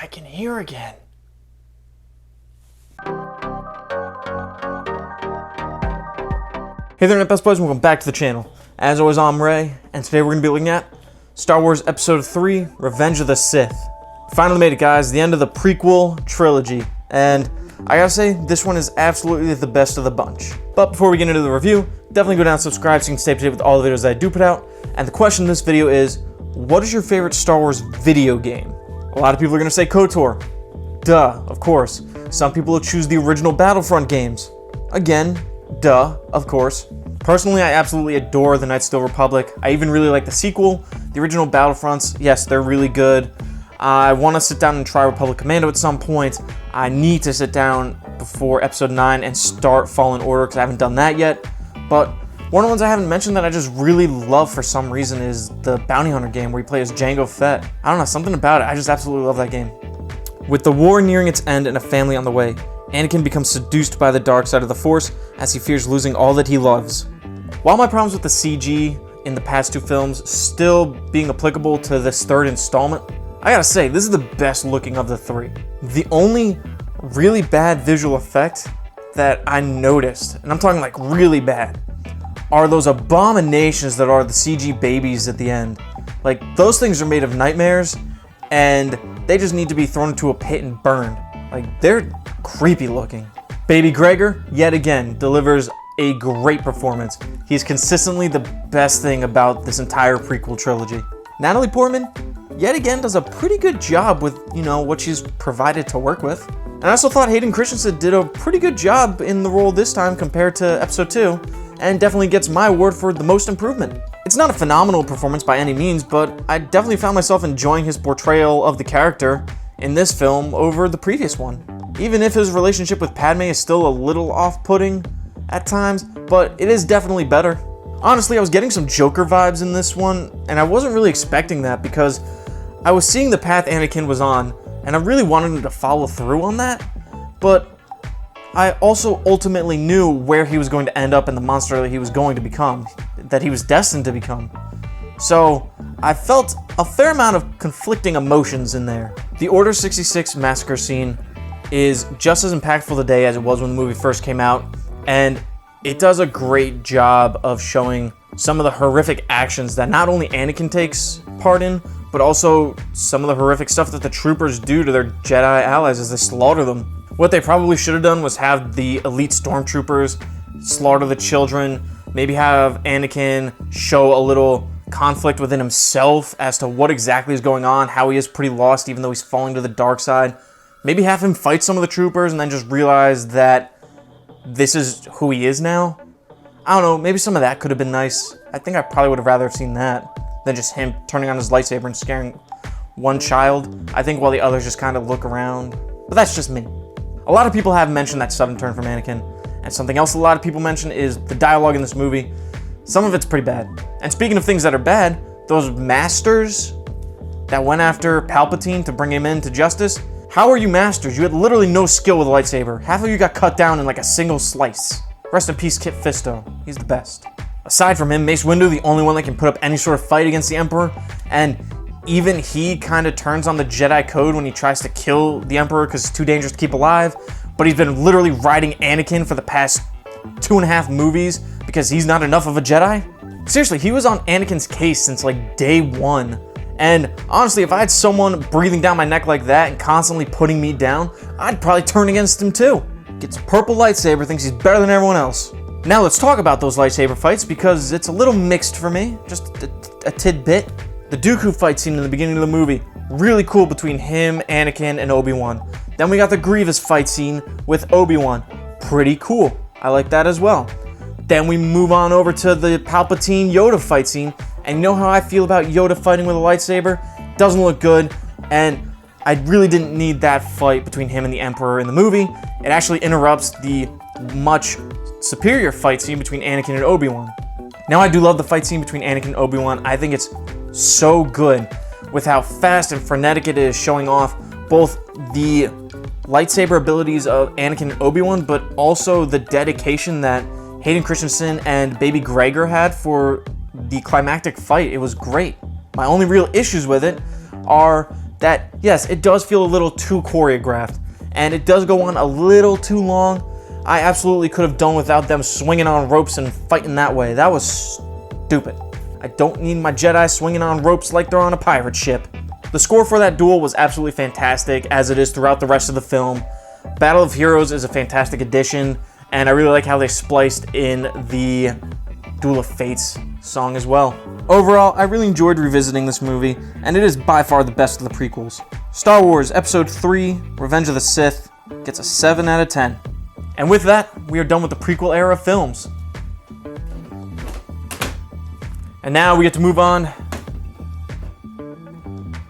I can hear again. Hey there, Best Boys, and welcome back to the channel. As always, I'm Ray, and today we're going to be looking at Star Wars Episode 3, Revenge of the Sith. Finally made it, guys, the end of the prequel trilogy, and I gotta say, this one is absolutely the best of the bunch. But before we get into the review, definitely go down and subscribe so you can stay up to date with all the videos that I do put out. And the question in this video is, what is your favorite Star Wars video game? A lot of people are gonna say KOTOR. Duh, of course. Some people will choose the original Battlefront games. Again, duh, of course. Personally, I absolutely adore the Knights of the Old Republic. I even really like the sequel. The original Battlefronts, yes, they're really good. I want to sit down and try Republic Commando at some point. I need to sit down before Episode 9 and start Fallen Order because I haven't done that yet. But one of the ones I haven't mentioned that I just really love for some reason is the Bounty Hunter game where you play as Jango Fett. I don't know, something about it. I just absolutely love that game. With the war nearing its end and a family on the way, Anakin becomes seduced by the dark side of the Force as he fears losing all that he loves. While my problems with the CG in the past two films still being applicable to this third installment, I gotta say, this is the best looking of the three. The only really bad visual effect that I noticed, and I'm talking like really bad, are those abominations that are the CG babies at the end. Like, those things are made of nightmares, and they just need to be thrown into a pit and burned. Like, they're creepy looking. Baby Gregor, yet again, delivers a great performance. He's consistently the best thing about this entire prequel trilogy. Natalie Portman, yet again, does a pretty good job with, what she's provided to work with. And I also thought Hayden Christensen did a pretty good job in the role this time compared to Episode 2, and definitely gets my award for the most improvement. It's not a phenomenal performance by any means, but I definitely found myself enjoying his portrayal of the character in this film over the previous one. Even if his relationship with Padme is still a little off-putting at times, but it is definitely better. Honestly, I was getting some Joker vibes in this one, and I wasn't really expecting that because I was seeing the path Anakin was on, and I really wanted him to follow through on that, but I also ultimately knew where he was going to end up and the monster that he was going to become, that he was destined to become. So I felt a fair amount of conflicting emotions in there. The Order 66 massacre scene is just as impactful today as it was when the movie first came out, and it does a great job of showing some of the horrific actions that not only Anakin takes part in, but also some of the horrific stuff that the troopers do to their Jedi allies as they slaughter them. What they probably should have done was have the elite stormtroopers slaughter the children, maybe have Anakin show a little conflict within himself as to what exactly is going on, how he is pretty lost even though he's falling to the dark side. Maybe have him fight some of the troopers and then just realize that this is who he is now. I don't know, maybe some of that could have been nice. I think I probably would have rather have seen that than just him turning on his lightsaber and scaring one child, I think, while the others just kind of look around. But that's just me. A lot of people have mentioned that sudden turn from Anakin, and something else a lot of people mention is the dialogue in this movie. Some of it's pretty bad. And speaking of things that are bad, those masters that went after Palpatine to bring him into justice, how are you masters? You had literally no skill with a lightsaber. Half of you got cut down in like a single slice. Rest in peace, Kit Fisto. He's the best. Aside from him, Mace Windu, the only one that can put up any sort of fight against the Emperor, and even he kind of turns on the Jedi code when he tries to kill the Emperor because it's too dangerous to keep alive, but he's been literally riding Anakin for the past 2.5 movies because he's not enough of a Jedi. Seriously, he was on Anakin's case since like day one. And honestly, if I had someone breathing down my neck like that and constantly putting me down, I'd probably turn against him too. Gets a purple lightsaber, thinks he's better than everyone else. Now let's talk about those lightsaber fights because it's a little mixed for me, just a tidbit. The Dooku fight scene in the beginning of the movie, really cool between him, Anakin, and Obi-Wan. Then we got the Grievous fight scene with Obi-Wan, pretty cool. I like that as well. Then we move on over to the Palpatine Yoda fight scene. And you know how I feel about Yoda fighting with a lightsaber? Doesn't look good, and I really didn't need that fight between him and the Emperor in the movie. It actually interrupts the much superior fight scene between Anakin and Obi-Wan. Now, I do love the fight scene between Anakin and Obi-Wan. I think it's so good with how fast and frenetic it is, showing off both the lightsaber abilities of Anakin and Obi-Wan, but also the dedication that Hayden Christensen and Baby Gregor had for the climactic fight. It was great. My only real issues with it are that, yes, it does feel a little too choreographed, and it does go on a little too long. I absolutely could have done without them swinging on ropes and fighting that way. That was stupid. I don't need my Jedi swinging on ropes like they're on a pirate ship. The score for that duel was absolutely fantastic, as it is throughout the rest of the film. Battle of Heroes is a fantastic addition, and I really like how they spliced in the Duel of Fates song as well. Overall, I really enjoyed revisiting this movie, and it is by far the best of the prequels. Star Wars Episode 3, Revenge of the Sith, gets a 7 out of 10. And with that, we are done with the prequel era of films. And now we get to move on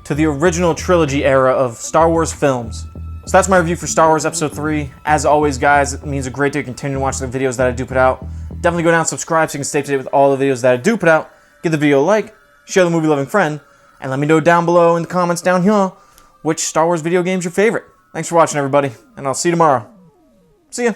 to the original trilogy era of Star Wars films. So that's my review for Star Wars Episode 3. As always, guys, it means a great day to continue to watch the videos that I do put out. Definitely go down and subscribe so you can stay up to date with all the videos that I do put out. Give the video a like, share the movie-loving friend, and let me know down below in the comments down here which Star Wars video game is your favorite. Thanks for watching, everybody, and I'll see you tomorrow. See ya.